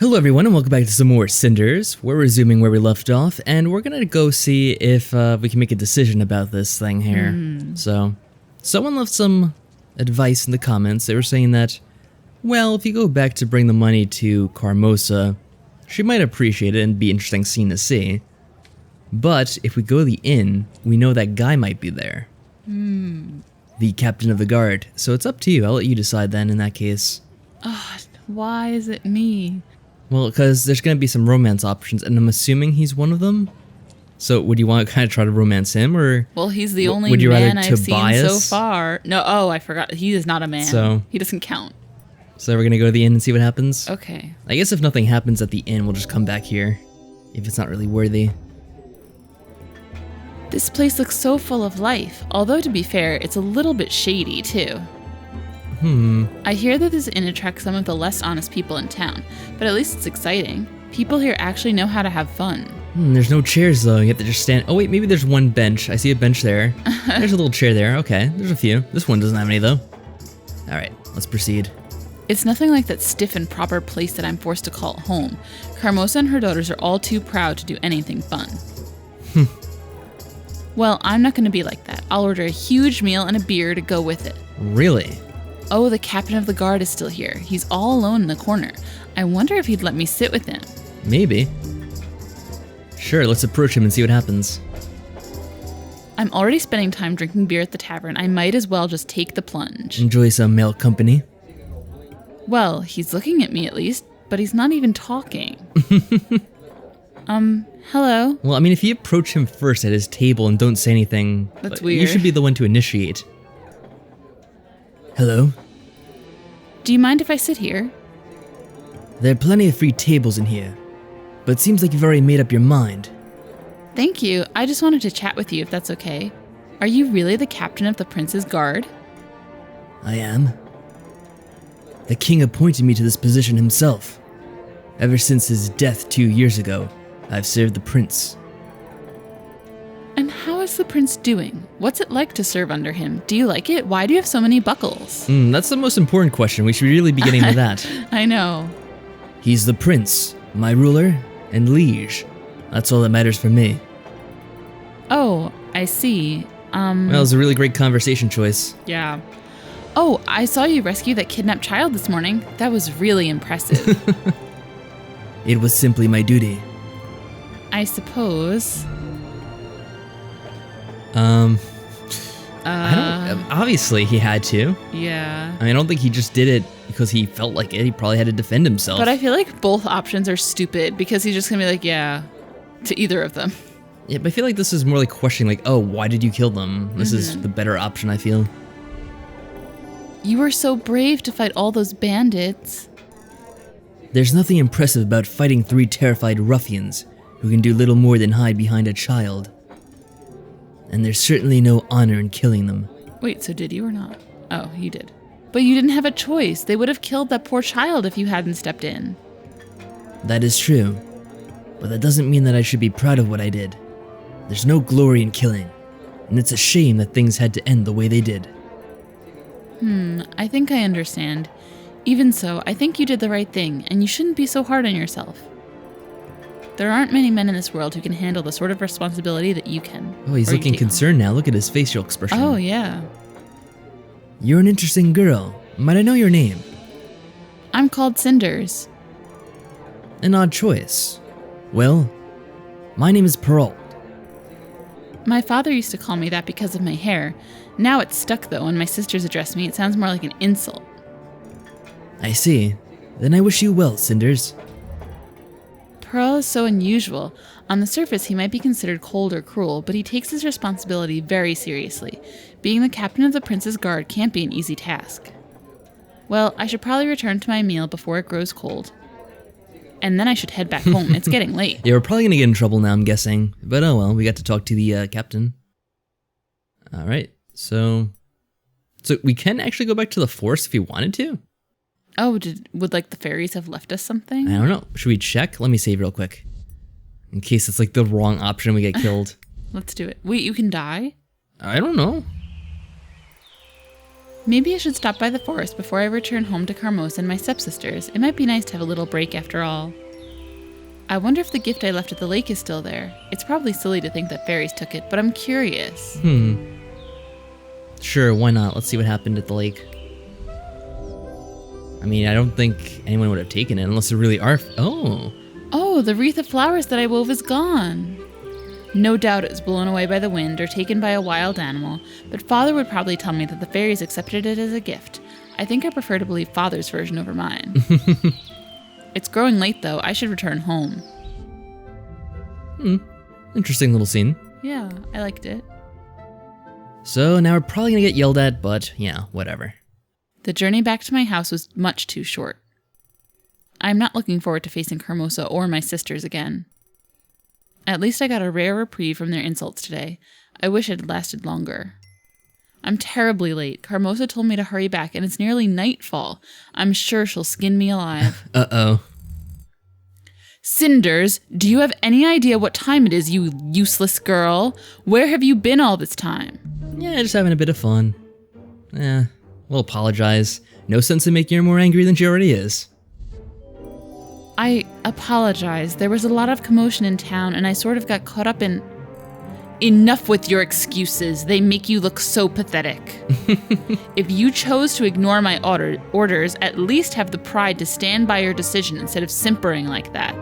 Hello everyone and welcome back to some more Cinders. We're resuming where we left off and we're gonna go see if we can make a decision about this thing here. So, someone left some advice in the comments. They were saying that, well, if you go back to bring the money to Carmosa, she might appreciate it and be an interesting scene to see. But if we go to the inn, we know that guy might be there. The captain of the guard. So it's up to you. I'll let you decide then in that case. Why is it me? Well, because there's going to be some romance options, and I'm assuming he's one of them. So, would you want to kind of try to romance him, or? Well, he's the only man I've seen so far. No, I forgot. He is not a man. So he doesn't count. So we're going to go to the inn and see what happens? Okay. I guess if nothing happens at the inn, we'll just come back here. If it's not really worthy. This place looks so full of life. Although, to be fair, it's a little bit shady, too. I hear that this inn attracts some of the less honest people in town, but at least it's exciting. People here actually know how to have fun. There's no chairs though, you have to just stand. Oh wait, maybe there's one bench. I see a bench there. There's a little chair there, okay. There's a few. This one doesn't have any though. Alright, let's proceed. It's nothing like that stiff and proper place that I'm forced to call home. Carmosa and her daughters are all too proud to do anything fun. Well, I'm not going to be like that. I'll order a huge meal and a beer to go with it. Really? Oh, the captain of the guard is still here. He's all alone in the corner. I wonder if he'd let me sit with him. Maybe. Sure, let's approach him and see what happens. I'm already spending time drinking beer at the tavern. I might as well just take the plunge. Enjoy some male company. Well, he's looking at me at least, but he's not even talking. Hello? Well, I mean, if you approach him first at his table and don't say anything... That's weird. You should be the one to initiate. Hello? Do you mind if I sit here? There are plenty of free tables in here, but it seems like you've already made up your mind. Thank you. I just wanted to chat with you if that's okay. Are you really the captain of the prince's guard? I am. The king appointed me to this position himself. Ever since his death 2 years ago, I've served the prince. And how is the prince doing? What's it like to serve under him? Do you like it? Why do you have so many buckles? That's the most important question. We should really be getting to that. I know. He's the prince, my ruler, and liege. That's all that matters for me. Oh, I see. Well, it was a really great conversation choice. Yeah. Oh, I saw you rescue that kidnapped child this morning. That was really impressive. It was simply my duty. I suppose. Obviously he had to. Yeah. I don't think he just did it because he felt like it. He probably had to defend himself. But I feel like both options are stupid because he's just gonna be like, yeah, to either of them. Yeah, but I feel like this is more like questioning like, oh, why did you kill them? This is the better option, I feel. You were so brave to fight all those bandits. There's nothing impressive about fighting 3 terrified ruffians who can do little more than hide behind a child. And there's certainly no honor in killing them. Wait, so did you or not? Oh, you did. But you didn't have a choice. They would have killed that poor child if you hadn't stepped in. That is true. But that doesn't mean that I should be proud of what I did. There's no glory in killing. And it's a shame that things had to end the way they did. I think I understand. Even so, I think you did the right thing, and you shouldn't be so hard on yourself. There aren't many men in this world who can handle the sort of responsibility that you can. Oh, he's looking concerned now. Look at his facial expression. Oh, yeah. You're an interesting girl. Might I know your name? I'm called Cinders. An odd choice. Well, my name is Perrault. My father used to call me that because of my hair. Now it's stuck, though. When my sisters address me, it sounds more like an insult. I see. Then I wish you well, Cinders. Pearl is so unusual. On the surface, he might be considered cold or cruel, but he takes his responsibility very seriously. Being the captain of the prince's guard can't be an easy task. Well, I should probably return to my meal before it grows cold. And then I should head back home. It's getting late. Yeah, we're probably going to get in trouble now, I'm guessing. But oh well, we got to talk to the captain. Alright, so we can actually go back to the forest if we wanted to? Oh, would like the fairies have left us something? I don't know. Should we check? Let me save real quick. In case it's like the wrong option and we get killed. Let's do it. Wait, you can die? I don't know. Maybe I should stop by the forest before I return home to Carmosa and my stepsisters. It might be nice to have a little break after all. I wonder if the gift I left at the lake is still there. It's probably silly to think that fairies took it, but I'm curious. Sure, why not? Let's see what happened at the lake. I mean, I don't think anyone would have taken it unless it really are. Oh, the wreath of flowers that I wove is gone. No doubt it was blown away by the wind or taken by a wild animal, but Father would probably tell me that the fairies accepted it as a gift. I think I prefer to believe Father's version over mine. It's growing late, though. I should return home. Interesting little scene. Yeah, I liked it. So now we're probably gonna get yelled at, but yeah, whatever. The journey back to my house was much too short. I'm not looking forward to facing Carmosa or my sisters again. At least I got a rare reprieve from their insults today. I wish it had lasted longer. I'm terribly late. Carmosa told me to hurry back, and it's nearly nightfall. I'm sure she'll skin me alive. Uh-oh. Cinders, do you have any idea what time it is, you useless girl? Where have you been all this time? Yeah, just having a bit of fun. We'll apologize. No sense in making her more angry than she already is. I apologize. There was a lot of commotion in town, and I sort of got caught up in... Enough with your excuses. They make you look so pathetic. If you chose to ignore my orders, at least have the pride to stand by your decision instead of simpering like that.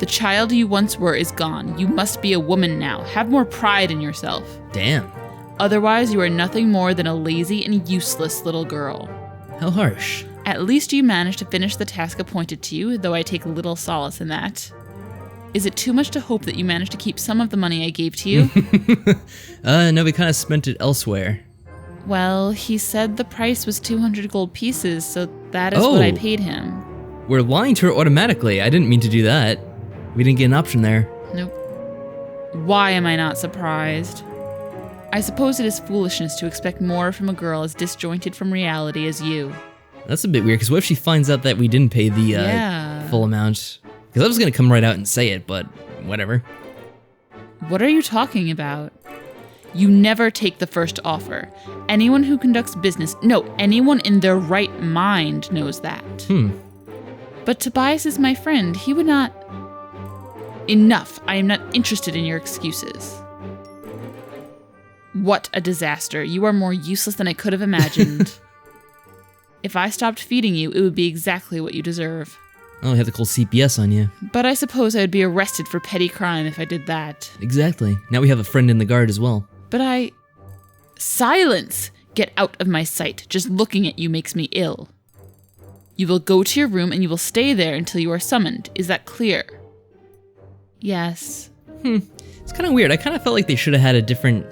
The child you once were is gone. You must be a woman now. Have more pride in yourself. Damn. Otherwise, you are nothing more than a lazy and useless little girl. How harsh. At least you managed to finish the task appointed to you, though I take little solace in that. Is it too much to hope that you managed to keep some of the money I gave to you? No, we kind of spent it elsewhere. Well, he said the price was 200 gold pieces, so that is what I paid him. We're lying to her automatically. I didn't mean to do that. We didn't get an option there. Nope. Why am I not surprised? I suppose it is foolishness to expect more from a girl as disjointed from reality as you. That's a bit weird, because what if she finds out that we didn't pay the full amount? Because I was going to come right out and say it, but whatever. What are you talking about? You never take the first offer. Anyone who conducts business, no, anyone in their right mind knows that. But Tobias is my friend. He would not... Enough. I am not interested in your excuses. What a disaster. You are more useless than I could have imagined. If I stopped feeding you, it would be exactly what you deserve. Oh, I have to call CPS on you. But I suppose I would be arrested for petty crime if I did that. Exactly. Now we have a friend in the guard as well. But Silence! Get out of my sight. Just looking at you makes me ill. You will go to your room and you will stay there until you are summoned. Is that clear? Yes. It's kind of weird. I kind of felt like they should have had a different,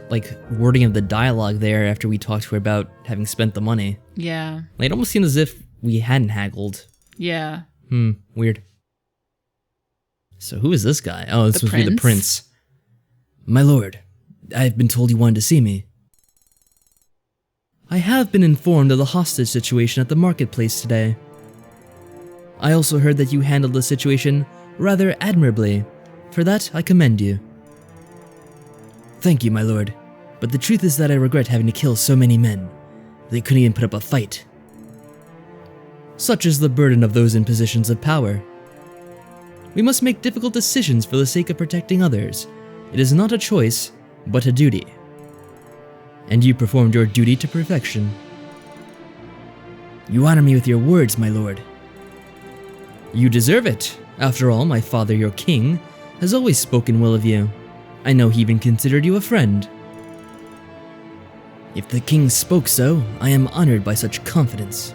wording of the dialogue there after we talked to her about having spent the money. Yeah. It almost seemed as if we hadn't haggled. Yeah. Weird. So who is this guy? Oh, this must be the prince. My lord, I have been told you wanted to see me. I have been informed of the hostage situation at the marketplace today. I also heard that you handled the situation rather admirably. For that, I commend you. Thank you, my lord. But the truth is that I regret having to kill so many men. They couldn't even put up a fight. Such is the burden of those in positions of power. We must make difficult decisions for the sake of protecting others. It is not a choice, but a duty. And you performed your duty to perfection. You honor me with your words, my lord. You deserve it. After all, my father, your king, has always spoken well of you. I know he even considered you a friend. If the king spoke so, I am honored by such confidence.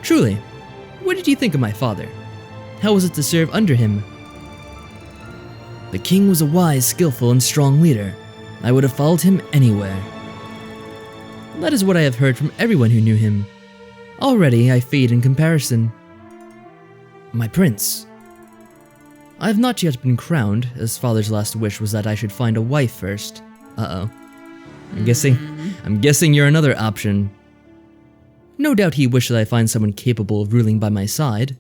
Truly, what did you think of my father? How was it to serve under him? The king was a wise, skillful, and strong leader. I would have followed him anywhere. That is what I have heard from everyone who knew him. Already I fade in comparison. My prince. I have not yet been crowned, as father's last wish was that I should find a wife first. Uh-oh. I'm guessing you're another option. No doubt he wished that I find someone capable of ruling by my side.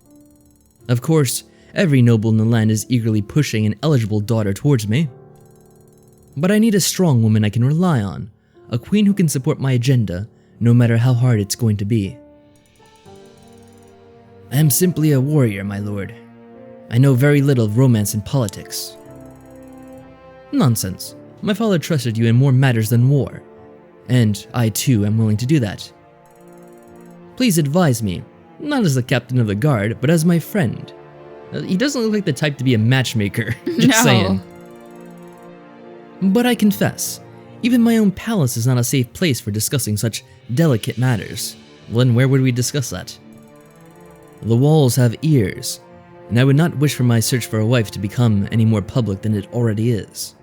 Of course, every noble in the land is eagerly pushing an eligible daughter towards me. But I need a strong woman I can rely on, a queen who can support my agenda, no matter how hard it's going to be. I am simply a warrior, my lord. I know very little of romance and politics. Nonsense. My father trusted you in more matters than war, and I too am willing to do that. Please advise me, not as the captain of the guard, but as my friend. He doesn't look like the type to be a matchmaker, just saying. But I confess, even my own palace is not a safe place for discussing such delicate matters. Well, then where would we discuss that? The walls have ears, and I would not wish for my search for a wife to become any more public than it already is.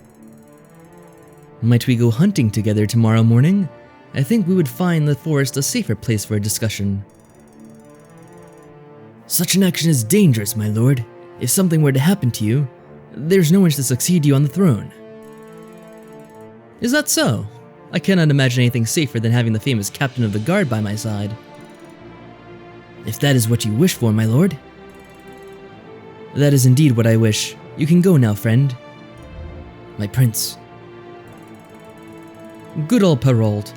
Might we go hunting together tomorrow morning? I think we would find the forest a safer place for a discussion. Such an action is dangerous, my lord. If something were to happen to you, there's no one to succeed you on the throne. Is that so? I cannot imagine anything safer than having the famous captain of the guard by my side. If that is what you wish for, my lord. That is indeed what I wish. You can go now, friend. My prince. Good old Perold,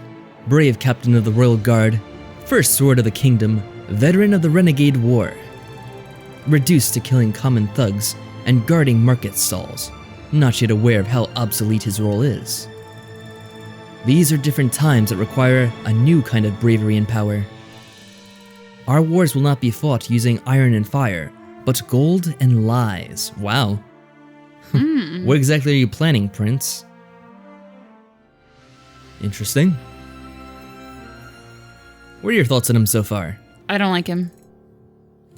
brave captain of the royal guard, first sword of the kingdom, veteran of the renegade war. Reduced to killing common thugs and guarding market stalls, not yet aware of how obsolete his role is. These are different times that require a new kind of bravery and power. Our wars will not be fought using iron and fire, but gold and lies. Wow. What exactly are you planning, Prince? Interesting. What are your thoughts on him so far? I don't like him.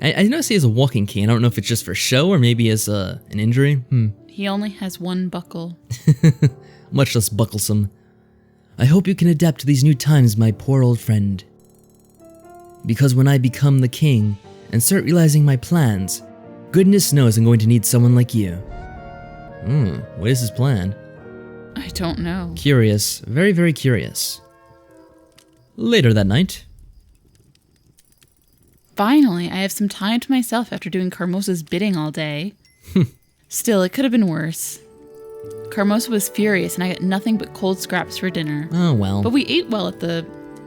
I noticed he has a walking cane. I don't know if it's just for show or maybe as an injury. He only has one buckle. Much less bucklesome. I hope you can adapt to these new times, my poor old friend. Because when I become the king and start realizing my plans, goodness knows I'm going to need someone like you. What is his plan? I don't know. Curious. Very, very curious. Later that night. Finally, I have some time to myself after doing Carmosa's bidding all day. Still, it could have been worse. Carmosa was furious and I got nothing but cold scraps for dinner. Oh well. But we ate well at the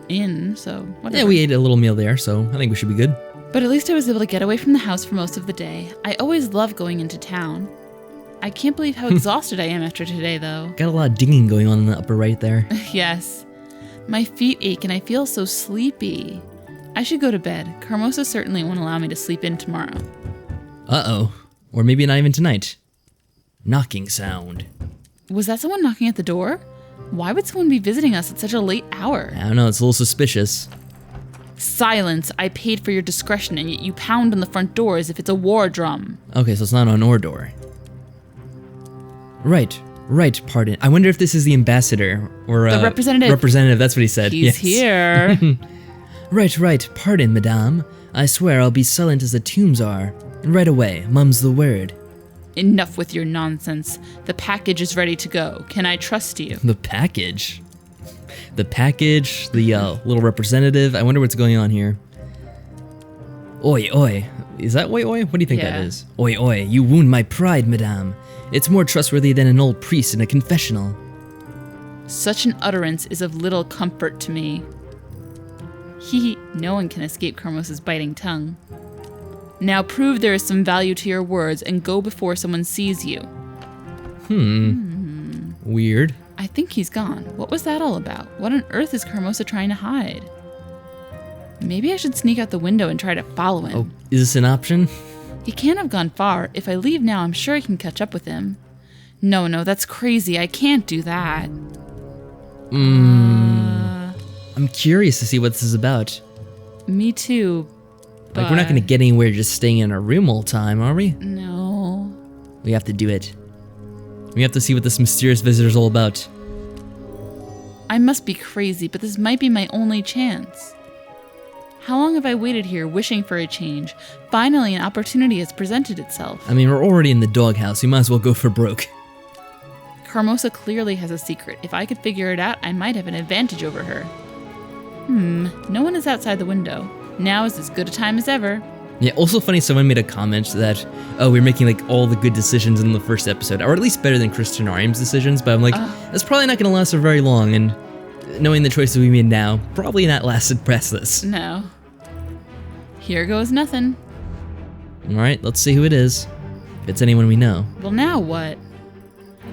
inn, so whatever. Yeah, we ate a little meal there, so I think we should be good. But at least I was able to get away from the house for most of the day. I always love going into town. I can't believe how exhausted I am after today, though. Got a lot of dinging going on in the upper right there. Yes. My feet ache and I feel so sleepy. I should go to bed. Carmosa certainly won't allow me to sleep in tomorrow. Uh-oh. Or maybe not even tonight. Knocking sound. Was that someone knocking at the door? Why would someone be visiting us at such a late hour? I don't know, it's a little suspicious. Silence! I paid for your discretion and yet you pound on the front door as if it's a war drum. Okay, so it's not an or door. Right, pardon. I wonder if this is the ambassador, or the representative. Representative, that's what he said. He's here. Right, pardon, madame. I swear I'll be silent as the tombs are. Right away, mum's the word. Enough with your nonsense. The package is ready to go. Can I trust you? The package? The package, the little representative. I wonder what's going on here. Oi. Is that oi? What do you think that is? Oi, you wound my pride, madame. It's more trustworthy than an old priest in a confessional. Such an utterance is of little comfort to me. No one can escape Carmosa's biting tongue. Now prove there is some value to your words and go before someone sees you. Weird. I think he's gone. What was that all about? What on earth is Carmosa trying to hide? Maybe I should sneak out the window and try to follow him. Oh, is this an option? He can't have gone far. If I leave now, I'm sure I can catch up with him. No, that's crazy. I can't do that. I'm curious to see what this is about. Me too. Like, we're not going to get anywhere just staying in our room all the time, are we? No. We have to do it. We have to see what this mysterious visitor's all about. I must be crazy, but this might be my only chance. How long have I waited here wishing for a change? Finally, an opportunity has presented itself. I mean, we're already in the doghouse. We might as well go for broke. Carmosa clearly has a secret. If I could figure it out, I might have an advantage over her. No one is outside the window. Now is as good a time as ever. Yeah, also funny, someone made a comment that, oh, we're making like all the good decisions in the first episode, or at least better than Christian Ariam's decisions, but I'm like, that's probably not going to last for very long, and knowing the choices we made now, probably not lasted past this. No. Here goes nothing. Alright, let's see who it is. If it's anyone we know. Well, now what?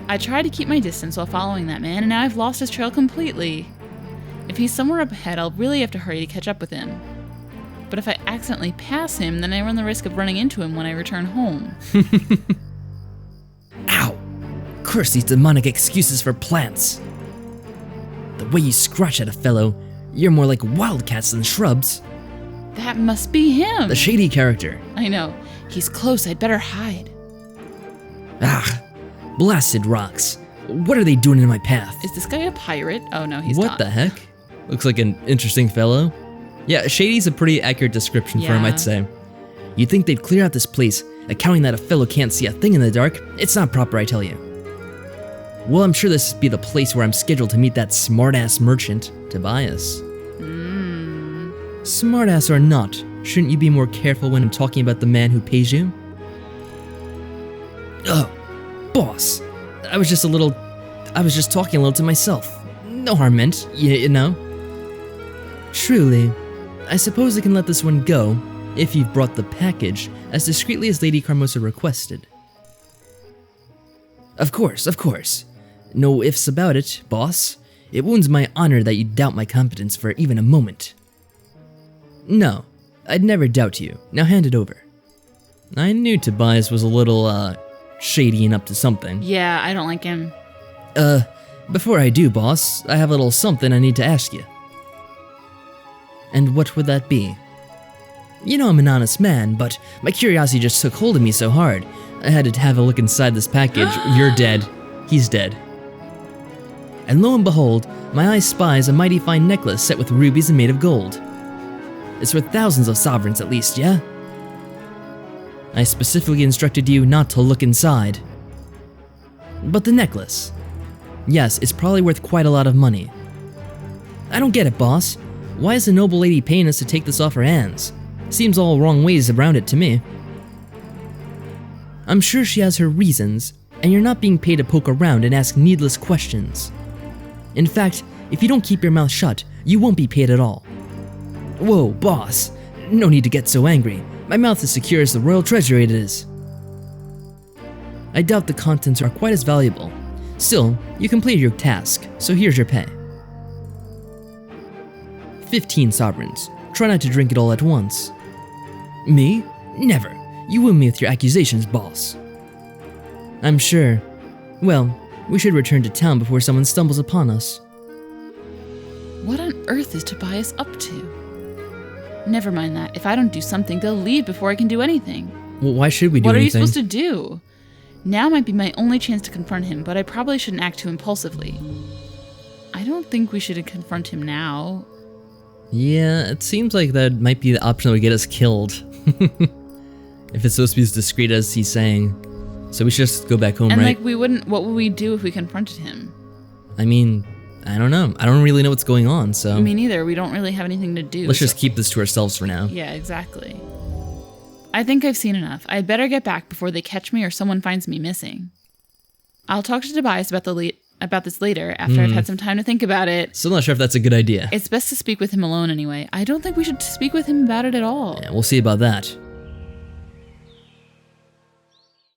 I tried to keep my distance while following that man, and now I've lost his trail completely. If he's somewhere up ahead, I'll really have to hurry to catch up with him. But if I accidentally pass him, then I run the risk of running into him when I return home. Ow! Curse these demonic excuses for plants. The way you scratch at a fellow, you're more like wildcats than shrubs. That must be him! The Shady character. I know. He's close, I'd better hide. Ah, blasted rocks. What are they doing in my path? Is this guy a pirate? Oh no, he's What not. the heck? Looks like an interesting fellow. Yeah, Shady's a pretty accurate description for him, Yeah. I'd say. You'd think they'd clear out this place, accounting that a fellow can't see a thing in the dark. It's not proper, I tell you. Well, I'm sure this would be the place where I'm scheduled to meet that smartass merchant, Tobias. Smartass or not, shouldn't you be more careful when I'm talking about the man who pays you? Oh, boss. I was just talking a little to myself. No harm meant, you know. Truly. I suppose I can let this one go, if you've brought the package as discreetly as Lady Carmosa requested. Of course. No ifs about it, boss. It wounds my honor that you doubt my competence for even a moment. No, I'd never doubt you. Now hand it over. I knew Tobias was a little, shady and up to something. Yeah, I don't like him. Before I do, boss, I have a little something I need to ask you. And what would that be? You know I'm an honest man, but my curiosity just took hold of me so hard. I had to have a look inside this package. You're dead. He's dead. And lo and behold, my eye spies a mighty fine necklace set with rubies and made of gold. It's worth thousands of sovereigns at least, yeah? I specifically instructed you not to look inside. But the necklace. Yes, it's probably worth quite a lot of money. I don't get it, boss. Why is the noble lady paying us to take this off her hands? Seems all wrong ways around it to me. I'm sure she has her reasons, and you're not being paid to poke around and ask needless questions. In fact, if you don't keep your mouth shut, you won't be paid at all. Whoa, boss. No need to get so angry. My mouth is secure as the royal treasury it is. I doubt the contents are quite as valuable. Still, you completed your task, so here's your pay. 15 sovereigns. Try not to drink it all at once. Me? Never. You wound me with your accusations, boss. I'm sure. Well, we should return to town before someone stumbles upon us. What on earth is Tobias up to? Never mind that. If I don't do something, they'll leave before I can do anything. Well, why should we do anything? What are you supposed to do? Now might be my only chance to confront him, but I probably shouldn't act too impulsively. I don't think we should confront him now. Yeah, it seems like that might be the option that would get us killed. If it's supposed to be as discreet as he's saying. So we should just go back home, and right? like, we wouldn't, what would we do if we confronted him? I mean, I don't know. I don't really know what's going on, so... Me neither. We don't really have anything to do. Let's just keep this to ourselves for now. Yeah, exactly. I think I've seen enough. I'd better get back before they catch me or someone finds me missing. I'll talk to Tobias about this later after I've had some time to think about it. Still not sure if that's a good idea. It's best to speak with him alone anyway. I don't think we should speak with him about it at all. Yeah, we'll see about that.